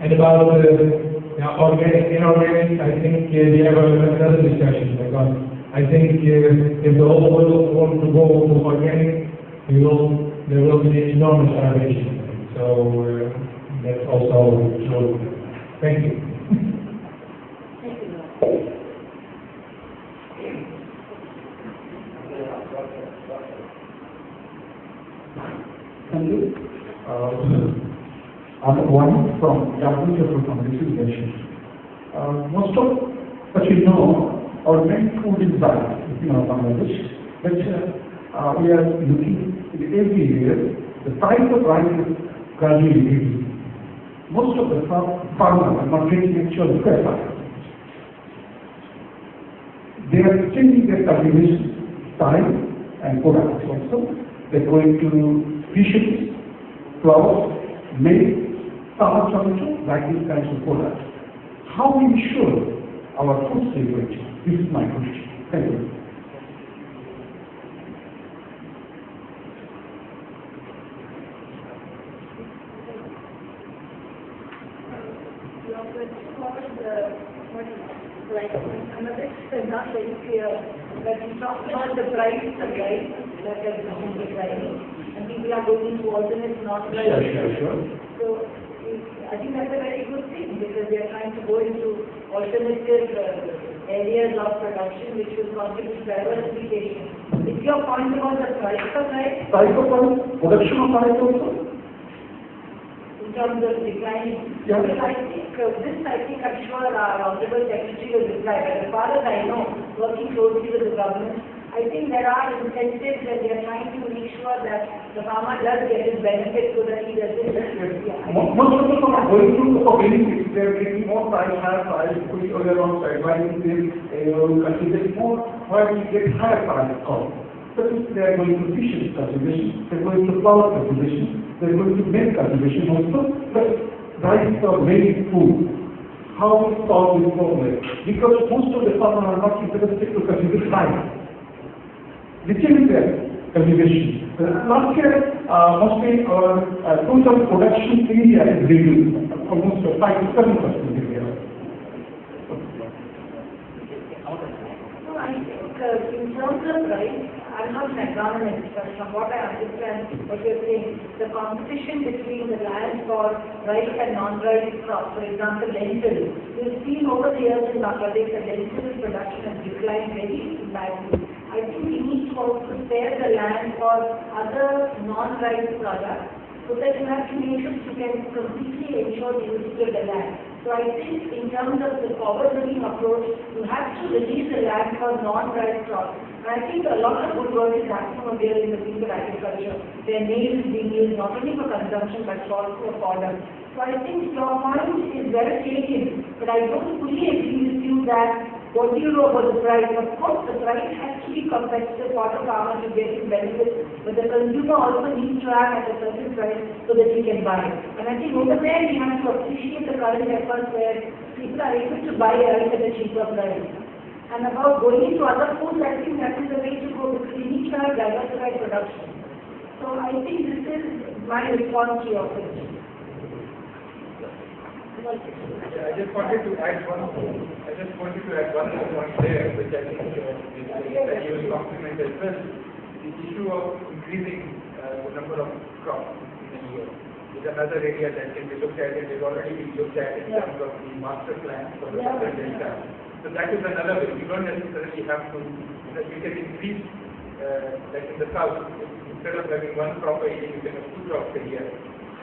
And about organic, inorganic, I think we have another discussion, because I think if the whole world wants to go to organic, there will be enormous starvation. So that's also true. Thank you. Thank you. I'm one from WTF from Distribution. Most of what you know, our main food is rice in our Bangladesh, but we are looking every year, the price of rice is gradually increasing. Most of the farmers are not getting actual fair price. They are changing their cultivation style and products also. They're going to fisheries, flowers, maize, summer tomato, like these kinds of products. How we ensure our food security? This is my question. Thank you. I'm a bit not very clear, but you talked about the price of rice that has been declining, and people are going to alternate non-rice. Sure. So I think that's a very good thing, because they are trying to go into alternative areas of production which will contribute to diversification. Is your point about the price of rice? Price of rice, production of rice also? In terms of declining? Yeah. Because I think I'm sure our Honorable Secretary will reply, but as far as I know, working closely with the government, I think there are incentives that they are trying to make sure that the farmer does get his benefit so that he doesn't. Most of the people are going through for benefits. They are getting more price, higher price, putting on their own side. Why is this cultivate more? Why do you get higher price cost? But if they are going to fisheries cultivation, they are going to flower cultivation, they are going to maize cultivation also. But rice or maize food. How we solve this problem? Because most of the farmers are not interested to cultivate rice. Which is their cultivation. Last year, mostly our total production area is reduced, almost 5 to 7% area. No, I think in terms of rice, I'm not an agronomist, but from what I understand, what you're saying, the competition between the land for rice and non-rice crops, for example, lentils, we've seen over the years in Bangladesh that lentil production has declined very badly. I think we need to also spare the land for other non-rice products, so that you have to make sure you can completely ensure the usage of the land. So I think in terms of the forward-looking approach, you have to release the land for non-rice crops. And I think a lot of good work is happening over there in the field of agriculture. Their maize is being used not only for consumption but also for fodder. So I think your point is well taken, but I don't fully agree with you that what do you know about the price? Of course, the price has to be competitive for the farmer to get his benefits, but the consumer also needs to have at a certain price so that he can buy. And I think over there we have to appreciate the current efforts where people are able to buy rice at a cheaper price. And about going into other foods, I think that is the way to go, because we need to have diversified production. So I think this is my response to your question. I just wanted to add one point there, which I think that you will compliment as well. The issue of increasing the number of crops in a year is another area that can be looked at, and is already being looked at in terms of the master plan for the southern delta. So that is another way. You don't necessarily have to, you can increase, like in the south, instead of having one crop a year, you can have 2 crops a year.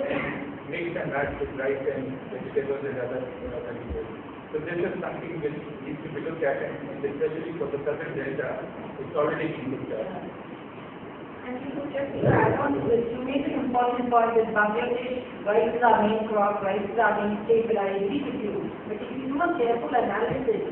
And mix and match with rice and vegetables and other vegetables. So this is something which needs to be looked at, and especially for the southern delta, it's already being looked at. And just to add on to this, you made an important point that Bangladesh, rice is our main crop, rice is our main staple. I agree with you. But if you do a careful analysis,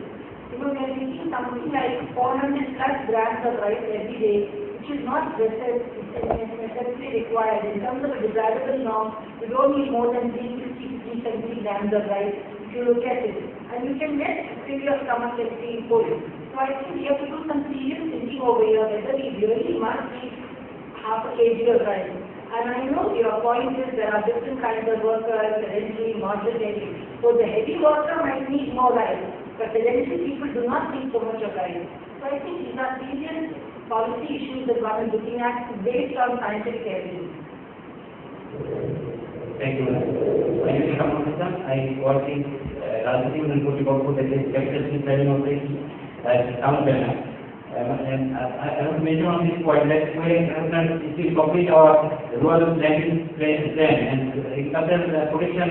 we are making something like 400 plus grams of rice every day, which is not necessarily required. In terms of a desirable norm, you don't need more than 360 to 370 grams of rice if you look at it. And you can fill your stomach and feel full. So I think we have to do some serious thinking over here whether we really must eat half a kg of rice. And I know your point is there are different kinds of workers, sedentary, moderate. So the heavy worker might need more rice, but sedentary people do not need so much of rice. So I think these are serious policy issues that government is looking at based on scientific evidence. Thank you. I was in Rajasthan and Purtipur for the capital planning operation at Town Planner. And I want to mention on this point that it will complete our rural land plan and Agricultural Protection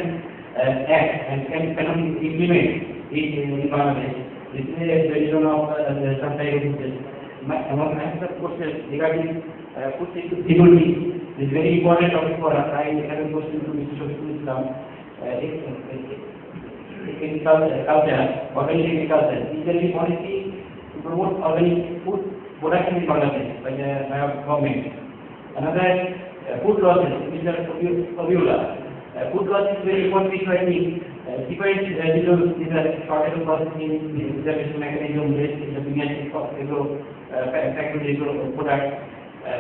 Act and cannot implement it in Bangladesh. This is a vision of some type of answer question regarding food security. This is very important topic for us. I have a question to Mr. Shafiqul Islam. Organic agriculture. Is there any policy to promote organic food production in Bangladesh by the government? Another, food losses, Mr. Fabiola. Food loss is very important issue, I think. Different resources, these are shortage of processing, reservation mechanism, waste is the biggest factory product.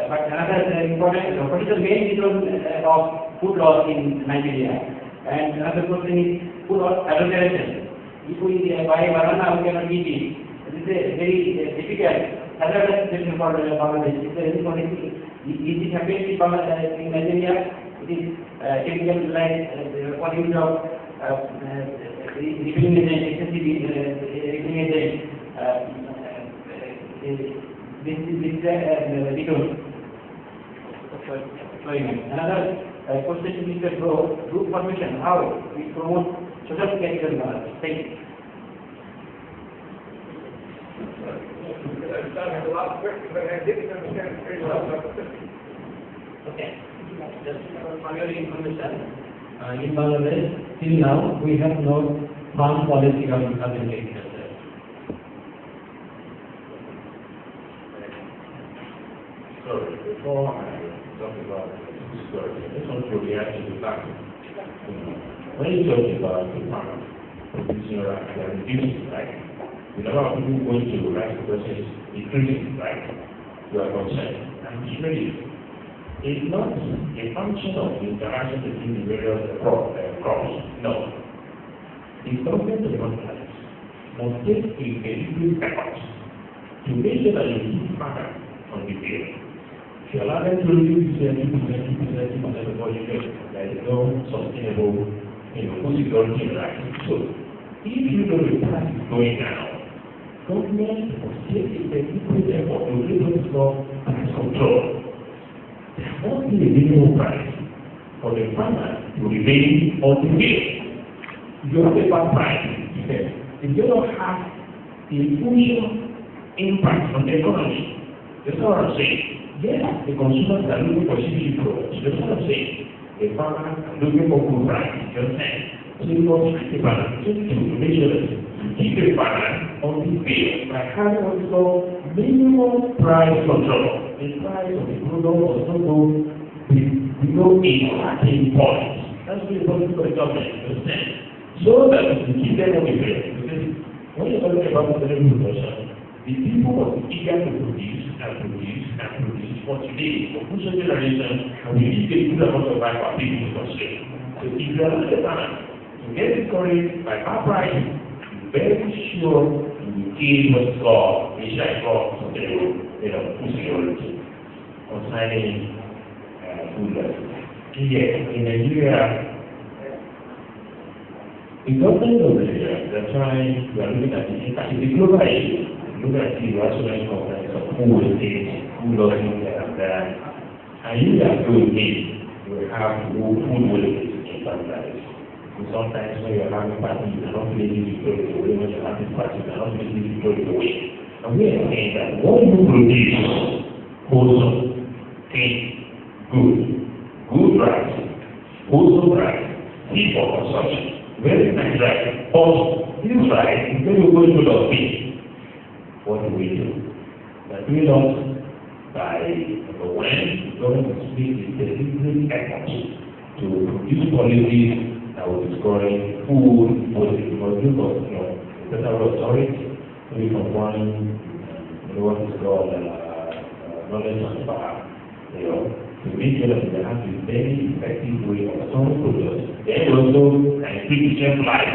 But another important, what is the main reason of food loss in Nigeria? And another question is food adulteration. If we buy banana, we cannot eat it. This is a very difficult hazardous situation for Bangladesh. Is there any policy? Is it happening in Nigeria? It is typical like volume of excessive Another question to Mr. Group formation, how we promote social capital knowledge. Thank you. The last question, but I didn't understand very well. Okay. Just for your information, in Bangladesh, till now, we have no farm policy on agriculture. So, before I talk about this story, I just want to react to the fact that, when you talk about the farmer producing rice, they are reducing, right? The number of people going to rice process is increasing, right? You are concerned. And it's really, it's not a function of the interaction between the various crops. No. The government of the country must take a deliberate effort to make sure that you keep farmer on the field. If you allow them to reduce 2%, before you get, there is no sustainable, food security in life. So, if you know the price is going down, government must take a deliberate effort to reduce what's called price control. There must be a minimum price for the farmer to remain on the field. If you have a bad price, it will not have a crucial impact on the economy. That's what I'm saying. Yes, the consumers are looking for CPG products. That's what I'm saying. The farmer are looking for good price. Just saying. So you must keep the balance to make sure that you keep the farmer on the field by having what is called minimum price control. The price of the product must not go below a certain point. That's the policy for the government. Just saying. So that you keep them on the field. Because when you're talking about the production, the people are eager to produce for today, for future generations, and we need a good amount of life for people to consume. So if you are not the farmer to get discouraged by high price, you're very sure you will gain what's called sustainable, food security concerning food loss. Yes, in Nigeria, the government of Nigeria, they're trying, we are looking at the global issue. Look at the rational components of food wastage, food losses, and you are doing it, you will have food wastage in Bangladesh. And sometimes when you're having parties, you're not ready to throw it away. When you're having parties, you're not ready to throw it away. And we are saying that what you produce, wholesome, clean, good rice, wholesome rice, fit for consumption, very nice rice. Also, this rice is very good to love meat. What do we do? That we don't by number one, the government must make a deliberate effort to produce policies that will discourage food wastage. Because you got, federal authority, maybe from one, what is called knowledge transfer, to make sure that they have a very effective way of storing products. Then also can increase the shelf life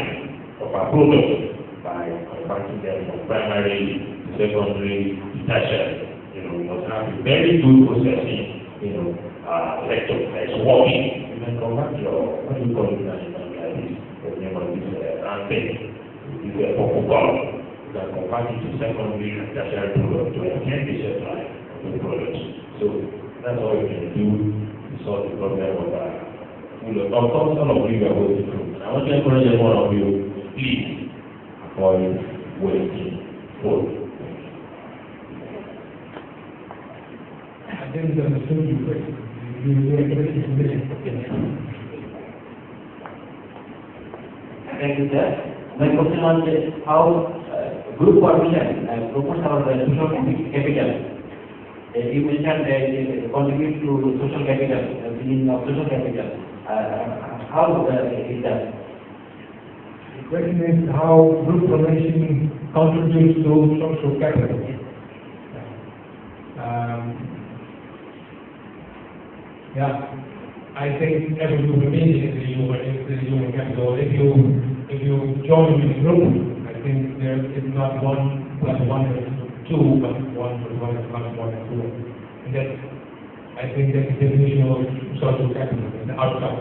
of our products by converting them from primary to secondary to tertiary. You know, we must have a very good processing, sector that's working. You can convert your, what do you call it, like this, the name of this thing, this purple color. You can convert it to secondary and tertiary products to extend the shelf life of the products. So that's all we can do to solve the problem of food. Of course, all of you are going through. I want to encourage every one of you, please avoid wasting food. I didn't understand your question. Thank you, sir. My question was how group formation promotes our social capital. You mentioned contribute to social capital, meaning of social capital. How is that? The question is how group formation contributes to social capital. I think every human being is a human capital. If you join a group, I think there is not 1 plus 1 is 2, but 1 plus 1 is not 1 is 2. And I think that's the definition of social capital, the outcome.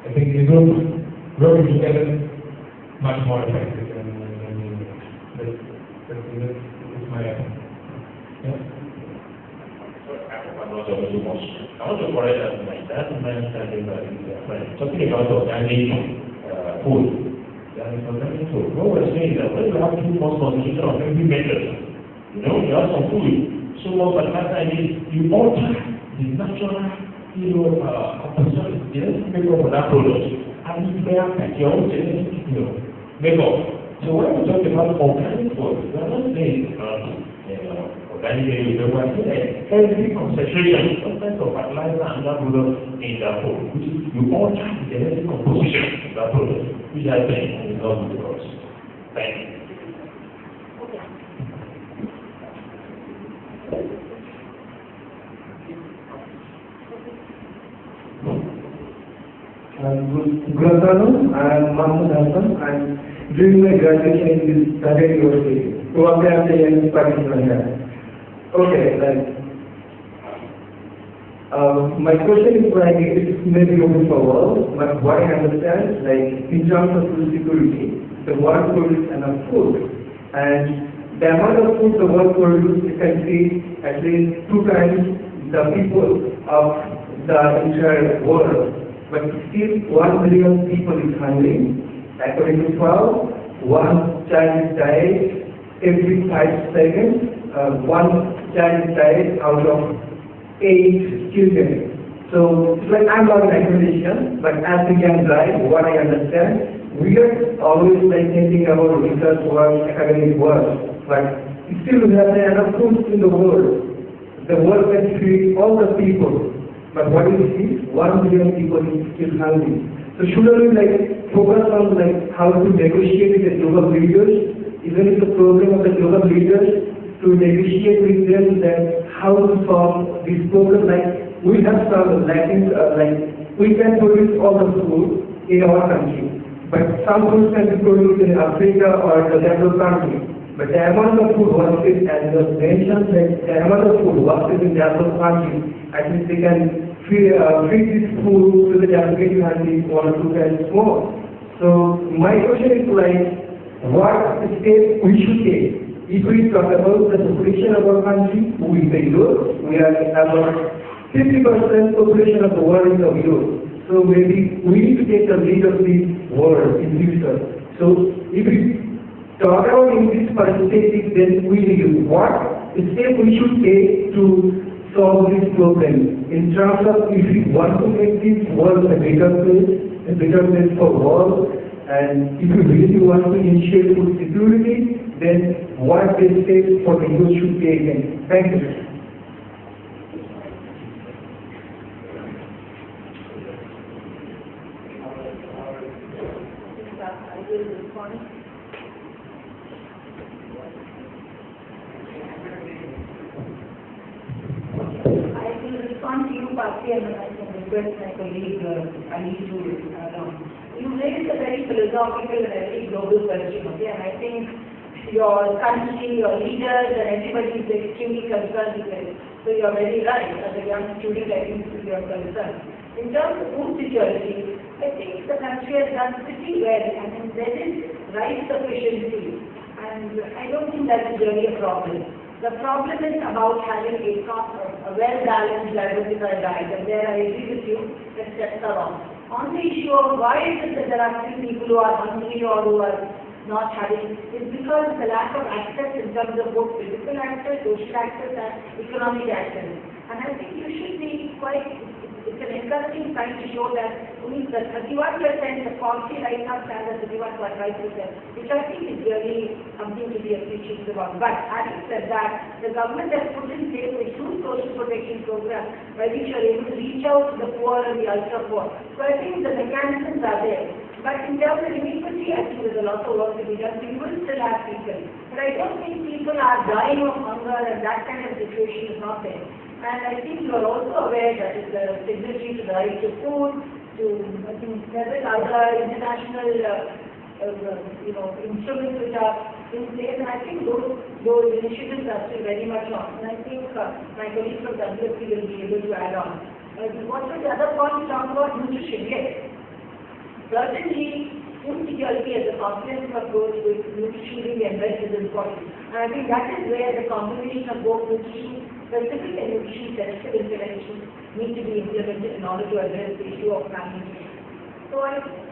I think the group working together much more effective than that's my opinion. Yeah. I want to correct that that's my understanding by talking about organic food. Organic food. What we're saying is that when you have too much concentration of every method, you have some food, so but that time is you alter the natural, composition, the genetic makeup of that product, and you affect your own genetic, makeup. So when we talk about organic food, we're not saying organic, we're saying every concentration, sometimes of fertilizer and that product in that food, which you alter the genetic composition of that product, which I think is not good for us. Thank you. Good afternoon, I am Mahmoud Hassan. I am doing my graduation in this Tata University. Probably I am the youngest participant here. Okay, my question is it's maybe open for all, but what I understand, in terms of food security, the world produces enough food, and the amount of food the world produces, you can see at least 2 times the people of the entire world. But still 1 billion people is hungry. According to 1 child dies every 5 seconds. 1 child dies out of 8 children. So I'm not an academician, but as a young guy, what I understand, we are always thinking about research work, academic work, but still we have enough food in the world. The world can feed all the people. But what do you see? 1 billion people is still hungry. So shouldn't we focus on how to negotiate with the global leaders, even if the program of the global leaders, to negotiate with them that how to solve this problem? We have some lacking, we can produce all the food in our country, but some food can be produced in Africa or the developed country. But the amount of food wasted, as was mentioned, the amount of food wasted in developed countries, at least they can feed this food to the developing countries 1 or 2 times more. So my question is what steps we should take? If we talk about the population of our country, who is the Europe, we are about 50% population of the world is of Europe. So maybe we need to take the lead of this world in future. So if we talk about in this perspective, then we need what step we should take to solve this problem in terms of if we want to make this world a better place for all, and if we really want to ensure food security, then what the steps for the youth should take. Thank you. I will respond to you Bharti, and I can request my colleague, Ali to you raised a very philosophical and very global question, okay? And I think your country, your leaders, and everybody is extremely concerned with it. So you are very right. As a young student, I think you are concerned. In terms of food security, I think the country has done pretty well. I mean, there is rice sufficiency, and I don't think that is really a problem. The problem is about having a well-balanced, diversified diet, and there I agree with you that steps are wrong. On the issue of why is it that there are still people who are hungry or who are not having, it's because the lack of access in terms of both physical access, social access, and economic access. And I think you should be it's an encouraging sign to show that only the 31%, the poverty right now stands at 31.5%, which I think is really something to be appreciated about. But having said that, the government has put in place a huge social protection program by which you are able to reach out to the poor and the ultra poor. So I think the mechanisms are there. But in terms of inequity, I think there's a lot of work to be done. We will still have people. But I don't think people are dying of hunger, and that kind of situation is not there. And I think you are also aware that it's a signatory to the right to food, to I think several other international instruments which are in place. And I think those initiatives are still very much on. And I think my colleagues from WFP will be able to add on. What was the other point you talked about? Nutrition, yes. Certainly, food security as a comprehensive approach with nutrition being embedded is important. And I think that is where the combination of both nutrition specific and nutrition sensitive interventions need to be implemented in order to address the issue of malnutrition. So I think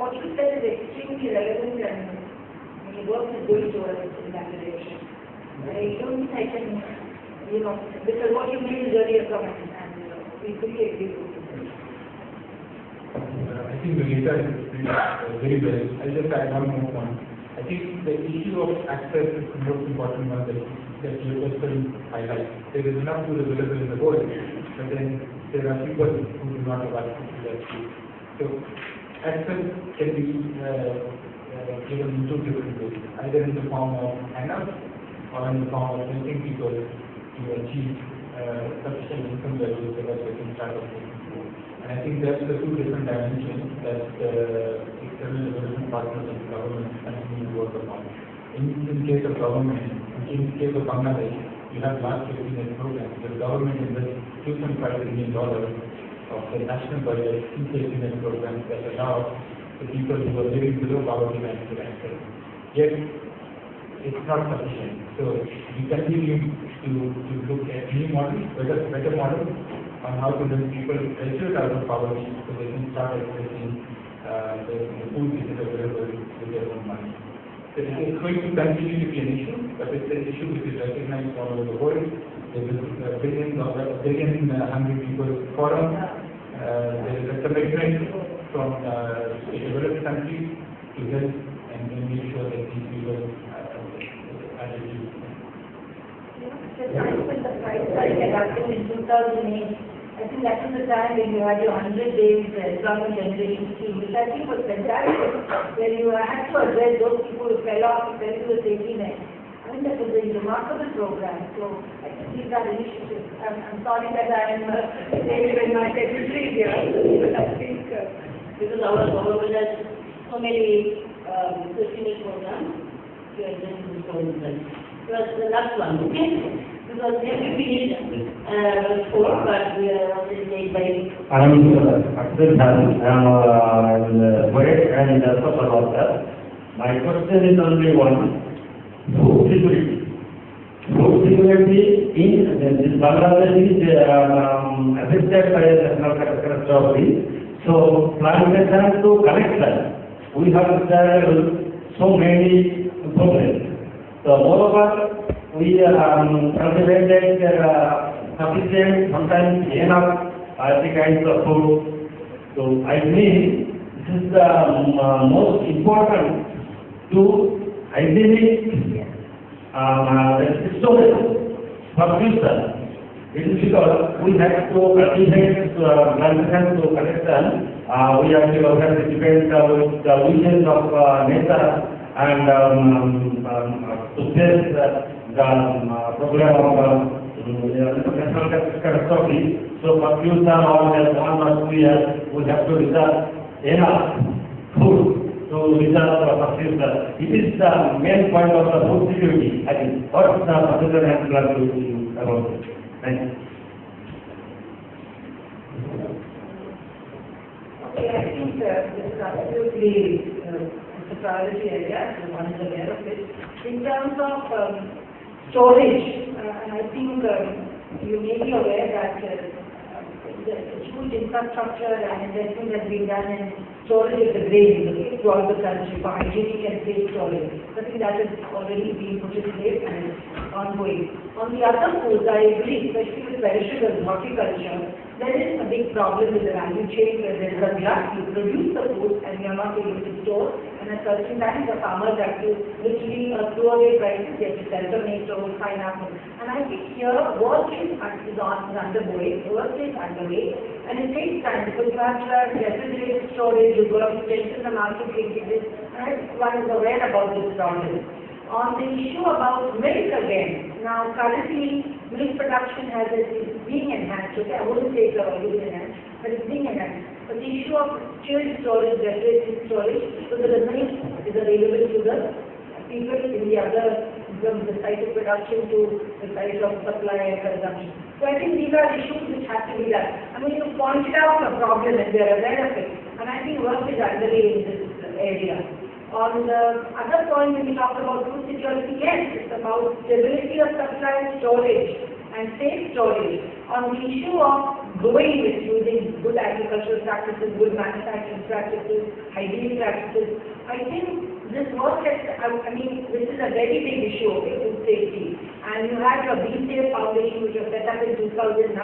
what you said is extremely relevant, and the work is going towards in that direction. I don't think I can, because what you made is really a comment, and we fully agree with you. I think the data is very well. I'll just add one more point. I think the issue of access is the most important one that you person highlight. There is enough food available in the world, but then there are people who do not have access to that food. So access can be given in two different ways, either in the form of handouts or in the form of helping people to achieve sufficient income levels so that they can start off making food. And I think that's the two different dimensions that external development partners and government continue to work upon. In case of government, in case of Bangladesh, you have large safety net programs. The government invests $2.5 billion of the national budget in safety net programs that allow the people who are living below poverty line to access. Yet, it's not sufficient. So we continue to look at new models, better models on how to bring people graduate out of poverty so they can start accessing the food which is available with their own money. So it's going to continue to be an issue, but it's an issue which is recognized all over the world. There is a billion hungry people forum. There is a commitment from developed countries to help and make sure that these people are reduced. The time when the price hike happened in 2008, I think that was the time when you had your 100 days employment generation scheme, which I think was fantastic, where you had to address those people who fell off, fell into the safety net. I mean, that was a remarkable program. So I think these are initiatives. I'm sorry that I am saying my secretary here, but I think because our government has so many safety net programs to address this problem. So that's the last one, okay? Because everything is sport, but we are already made by... I am Axel Than. I am poet and social worker. My question is only one. Food security. Food security in this Bangladesh is affected by the national catastrophe. So, plantation to collection, we have so many problems. So, moreover, we cultivated sufficient, sometimes enough, kinds of food. So, I believe this is the most important to hygienic storage for future. It is because we have to cultivate plantation to collection. We have to participate with the wishes of nature and to face the problem of national catastrophe. So for few time or 1 or 2 years, we have to reserve enough food to reserve for future. It is the main point of the food security. I think what the particular has planned to do about it. Thank you. Okay, I think this is absolutely it's a priority area, and one is aware of it. In terms of storage, and I think you may be aware that the huge infrastructure and investment has been done in storage of the grain throughout the country for hygienic and safe storage. I think that has already been put in place and is ongoing. On the other foods, I agree, especially with perishables, horticulture, there is a big problem with the value chain where there is a glut. You produce the food and you are not able to store, and at certain times the farmers have to literally throw away prices. They have to sell tomatoes, pineapples. And I think here work is underway, and it takes time because you have to have refrigerated storage, you have to strengthen the market linkages, and one is aware about this problem. On the issue about milk again, now currently milk production is being enhanced. Okay, I wouldn't say it's already enhanced, but it's being enhanced. But the issue of chilled storage, refrigerated storage, so that the milk is available to the people in the other, from the site of production to the site of supply and consumption. So I think these are issues which have to be done. I mean, you pointed out a problem and we are aware of it, and I think work is underway in this area. On the other point, when we talk about food security, yes, it's about stability of supply and storage and safe storage. On the issue of growing with using good agricultural practices, good manufacturing practices, hygiene practices, I think this work has, this is a very big issue of food safety. And you had your BCF Foundation, which was set up in 2009.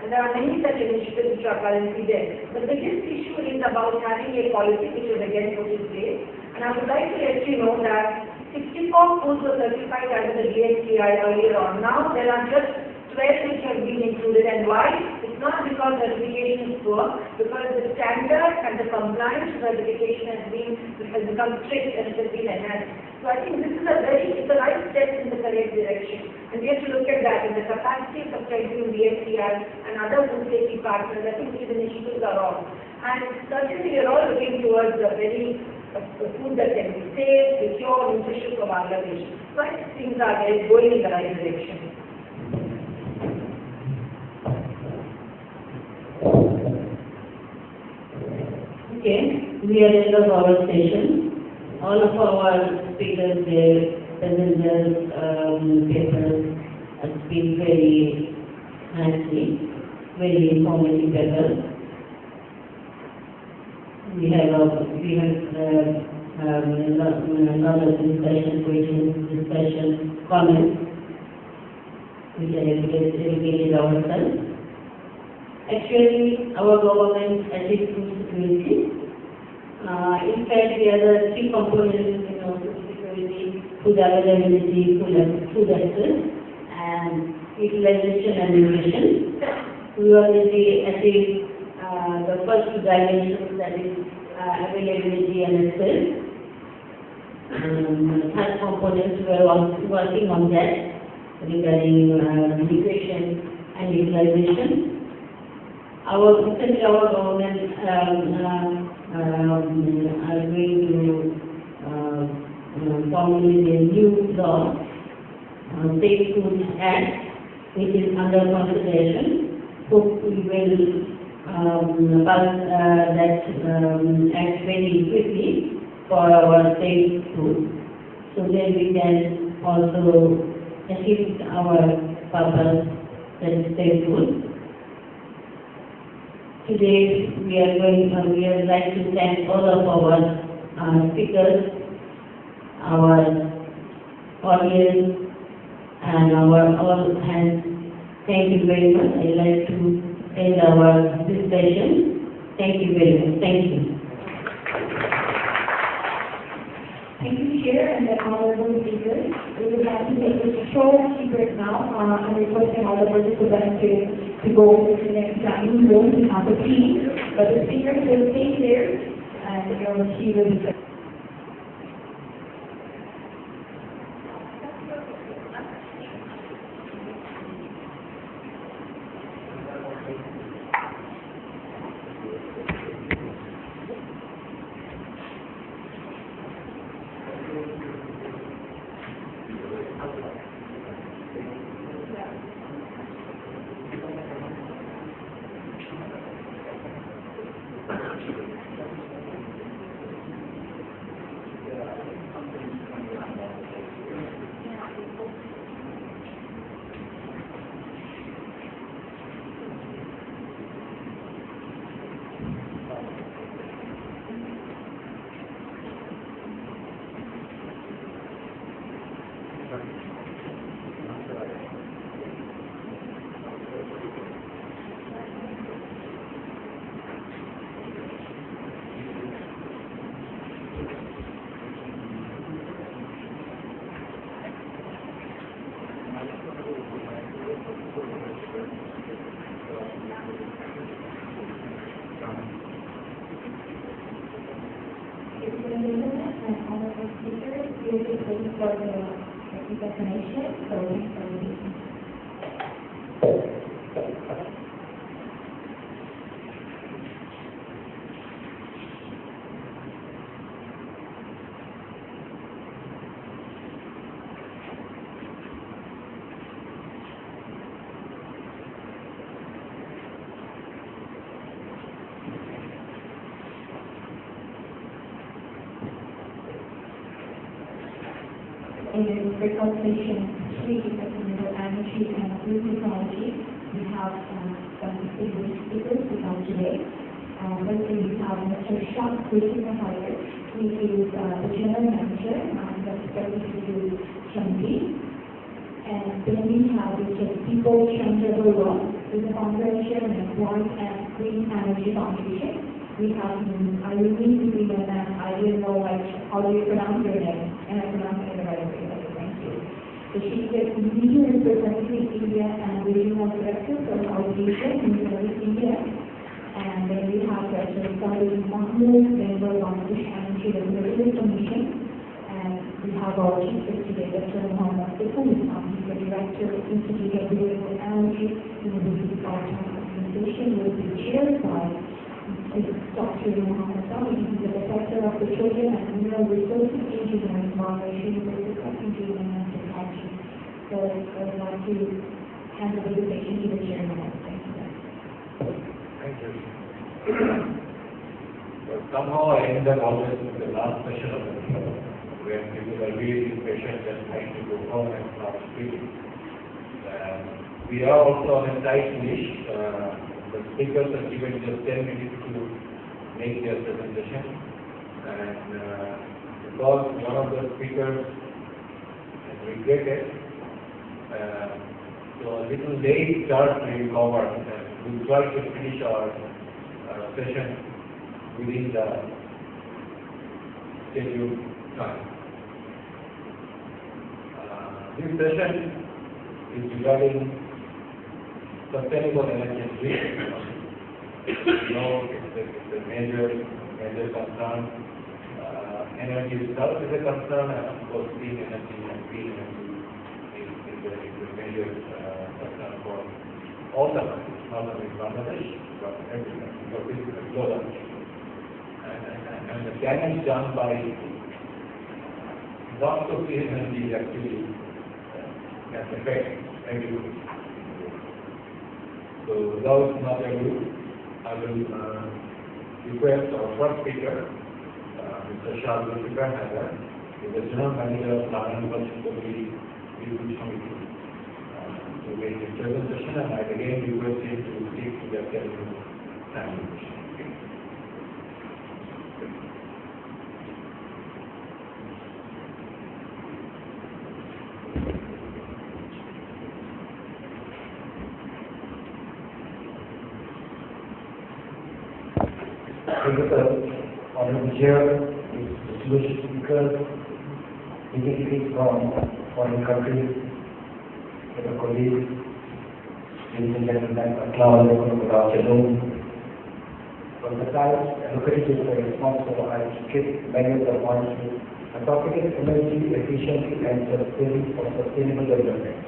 And there are many such initiatives which are currently there. The biggest issue is about having a policy which is again put in place. And I would like to let you know that 64 foods were certified under the GSTI earlier on. Now there are just 12 which have been included. And why? It's not because certification is poor, because the standard and the compliance certification has become strict and it has been enhanced. So I think this is it's the right step in the correct direction. And we have to look at that in the capacity of subscribing BSTI and other food safety partners. I think these initiatives are all. And certainly we are all looking towards a food that can be safe, secure, nutritious for Bangladesh. So I think things are going in the right direction. Okay, we are in the power station. All of our speakers there, passengers, papers, speak very nicely, very informative papers. We have another discussion, questions, discussion, comments. We can educate ourselves. Actually, our government achieved food security. In fact, there are three components in our food security: food availability, food access, and utilization and nutrition. We already achieved the first two dimensions, that is availability and access. Third components, we are working on that regarding nutrition and utilization. Recently our government are going to formulate a new law, Safe Food Act, which is under consideration. Hope we will pass that act very quickly for our safe food, so that we can also achieve our purpose, that is safe food. Today we would like to thank all of our speakers, our audience, and our hands. Thank you very much. I'd like to end our discussion. Thank you very much. Thank you. Thank you, Chair, and the honorable speakers. We would like to take a short break now. I'm requesting all the participants to go to the next dining room to have a tea. But the speakers will stay here, and your tea will be served. speakers, we will be waiting for the technical connection, so thanks for listening. In presentation 3, Renewable Energy and New Technology, we have some distinguished speakers to come today. Firstly, we have Mr. Shah Kritinahayar. He is the General Manager and the Secretary Chandri. And then we have Mr. Deepak Chandra Barua, who is the founder and chairman of One and Green Energy Foundation. We have I will meet with you and I didn't know how do you pronounce your name, and I pronounced it the right way. Thank you. So she is Senior Representative India and Regional Director for South Asia in India. And then we have Dr. Salih Mahmood, member of Bangladesh Energy Regulatory Commission. And we have our chief executive, Dr. Mohammed Sifun, he's the Director of Institute of Renewable Energy, University of Organization, will be chaired by Dr. Mohammed Sami, he's the Professor of Petroleum and Mineral Resources Engineering, Bangladesh University of Engineering and Technology. So I would like to hand over the presentation to the chairman. Thank you. Thank you. But somehow I end up always with the last session of the meeting, where people are really patient and trying to go home and start speaking. We are also on a tight leash. The speakers are given just 10 minutes to make their presentation, and because one of the speakers has regretted, so a little late start may be covered, and we'll try to finish our session within the scheduled time. This session is regarding sustainable energy and green. You know, it's a major concern. Energy itself is a concern, and of course, clean energy and green energy is a major concern for all the countries, not only Bangladesh, but everywhere, because this is a global issue. And the damage done by lots of clean energy actually can affect everybody. So without further ado, I will request our first speaker, Mr. Shah Kritinahayar, who is the General Manager of Planning Consultancy Review Committee, to make his presentation, and I again request him to speak to the academic time. Honorable Chair, distinguished speakers, dignitaries from foreign countries, fellow colleagues, ladies and gentlemen, assalamu alaikum, good afternoon. From the time allocated for responsible, I skip many of the points. The topic is energy efficiency and sustainable development.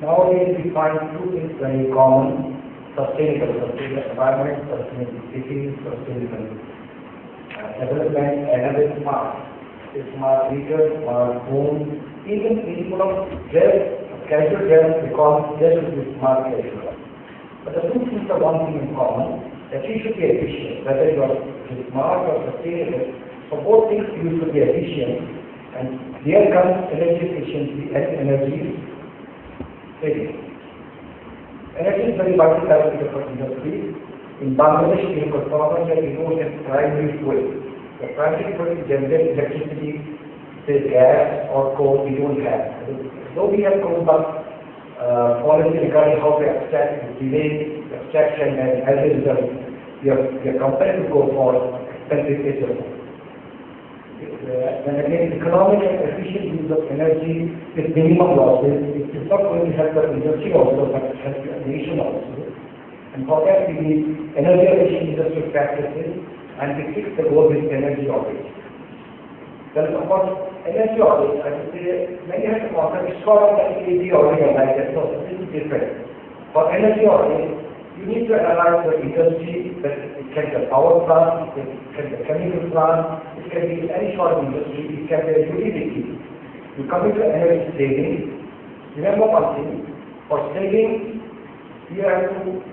Nowadays we find two things very common: sustainable environment, sustainable cities, sustainable development, another smart meters, smart homes, even people of dress, casual dress, because there should be smart casual. But the two things are one thing in common, that you should be efficient, whether you are smart or sustainable. For both things you should be efficient, and here comes energy efficiency and energy saving. Energy is very vital parameter for industry. In Bangladesh, we have got power that we know as primary fuel. The primary fuel to generate electricity, say gas or coal, we don't have. Though we have coal, but policy regarding how to extract, delay extraction, and as a result, we are compelled to go for expensive fuel. And again, economic and efficient use of energy with minimum losses, it is not going to help the industry also, but help the nation also. And for that, we need energy efficient industrial practices, and we fix the goal with energy audit. There is of course energy audit, I would say many have to contact, it's called like AD audit or like that, so this is different. For energy audit, you need to analyze the industry, that it can be a power plant, it can be a chemical plant, it can be any sort of industry, it can be a utility. You come into energy saving, remember one thing, for saving, you have to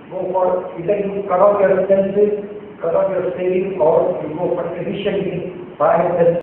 go for, either you cut off your expenses, cut off your saving, or you go for efficiently, buy